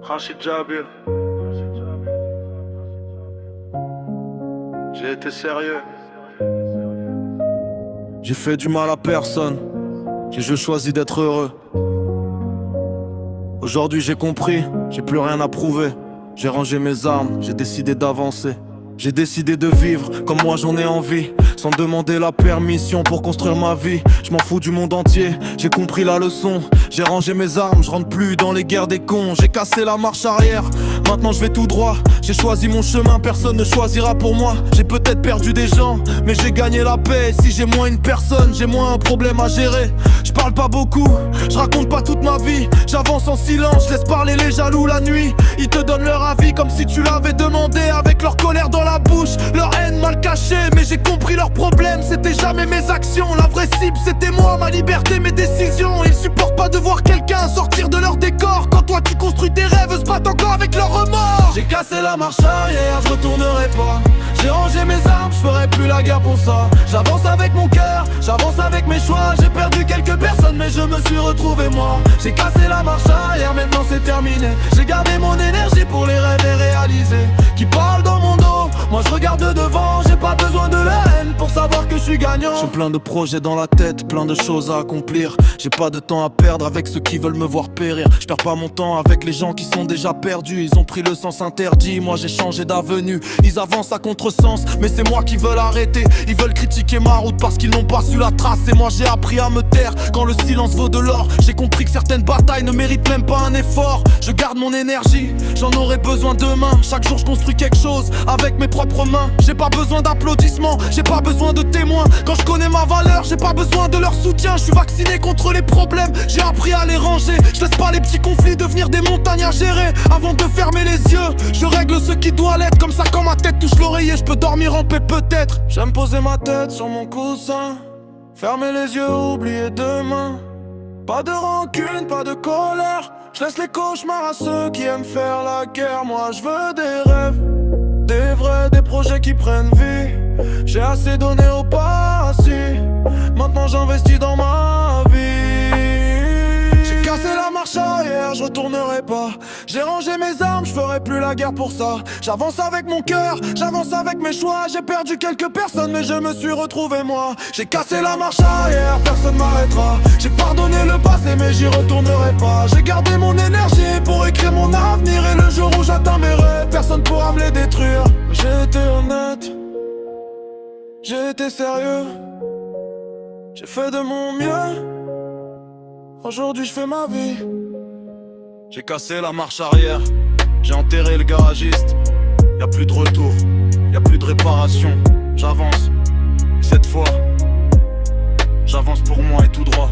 Rachid Jabil. J'ai été sérieux. J'ai fait du mal à personne. J'ai juste choisi d'être heureux. Aujourd'hui j'ai compris, j'ai plus rien à prouver. J'ai rangé mes armes, j'ai décidé d'avancer. J'ai décidé de vivre comme moi j'en ai envie, sans demander la permission pour construire ma vie. Je m'en fous du monde entier, j'ai compris la leçon. J'ai rangé mes armes, je rentre plus dans les guerres des cons. J'ai cassé la marche arrière, maintenant je vais tout droit. J'ai choisi mon chemin, personne ne choisira pour moi. J'ai peut-être perdu des gens, mais j'ai gagné la paix. Si j'ai moins une personne, j'ai moins un problème à gérer. Je parle pas beaucoup, je raconte pas toute ma vie. J'avance en silence, je laisse parler les jaloux la nuit. Ils te donnent leur avis comme si tu l'avais demandé, avec leur colère dans la bouche, leur haine mal cachée. Mais j'ai compris leur problème, c'était jamais mes actions. La vraie cible c'était moi, ma liberté, mes décisions. Ils supportent pas de voir quelqu'un sortir de leur décor, quand toi tu construis tes rêves, se battent encore avec leur remords. J'ai cassé la marche arrière, je retournerai pas. J'ai rangé mes armes, je ferai plus la guerre pour ça. J'avance avec mon cœur, j'avance avec mes choix. J'ai perdu quelques personnes mais je me suis retrouvé moi. J'ai cassé la marche arrière, maintenant c'est terminé. J'ai gardé mon énergie pour les rêves et réaliser. Qui parle dans mon dos, moi je regarde devant. J'ai pas besoin de la haine pour savoir que je suis gagnant. J'ai plein de projets dans la tête, plein de choses à accomplir. J'ai pas de temps à perdre avec ceux qui veulent me voir périr. Je perds pas mon temps avec les gens qui sont déjà perdus. Ils ont pris le sens interdit, moi j'ai changé d'avenue. Ils avancent à contresens, mais c'est moi qui veux l'arrêter. Ils veulent critiquer ma route parce qu'ils n'ont pas su la trace. Et moi j'ai appris à me taire quand le silence vaut de l'or. J'ai compris que certaines batailles ne méritent même pas un effort. Je garde mon énergie, j'en aurai besoin demain. Chaque jour je construis quelque chose avec mes propres mains. J'ai pas besoin d'applaudissements, j'ai pas besoin de témoins. Quand je connais ma valeur, j'ai pas besoin de leur soutien. Je suis vacciné contre les problèmes, j'ai appris à les ranger. Je laisse pas les petits conflits devenir des montagnes à gérer. Avant de fermer les yeux, je règle ce qui doit l'être. Comme ça quand ma tête touche l'oreiller, je peux dormir en paix peut-être. J'aime poser ma tête sur mon coussin, fermer les yeux, oublier demain. Pas de rancune, pas de colère. Je laisse les cauchemars à ceux qui aiment faire la guerre. Moi je veux des rêves, des vrais, des projets qui prennent vie. J'ai assez donné au passé, maintenant j'investis dans ma vie. J'ai cassé la marche arrière, je retournerai pas. J'ai rangé mes armes, je ferai plus la guerre pour ça. J'avance avec mon cœur, j'avance avec mes choix. J'ai perdu quelques personnes mais je me suis retrouvé moi. J'ai cassé la marche arrière, personne m'arrêtera. J'ai pardonné le passé mais j'y retournerai pas. J'ai gardé mon énergie pour écrire mon avenir. Et le jour où j'atteins mes rêves, personne pourra me les détruire. J'ai été honnête, j'ai été sérieux, j'ai fait de mon mieux. Aujourd'hui je fais ma vie. J'ai cassé la marche arrière, j'ai enterré le garagiste. Y'a plus de retour, y'a plus de réparation. J'avance, cette fois j'avance pour moi et tout droit.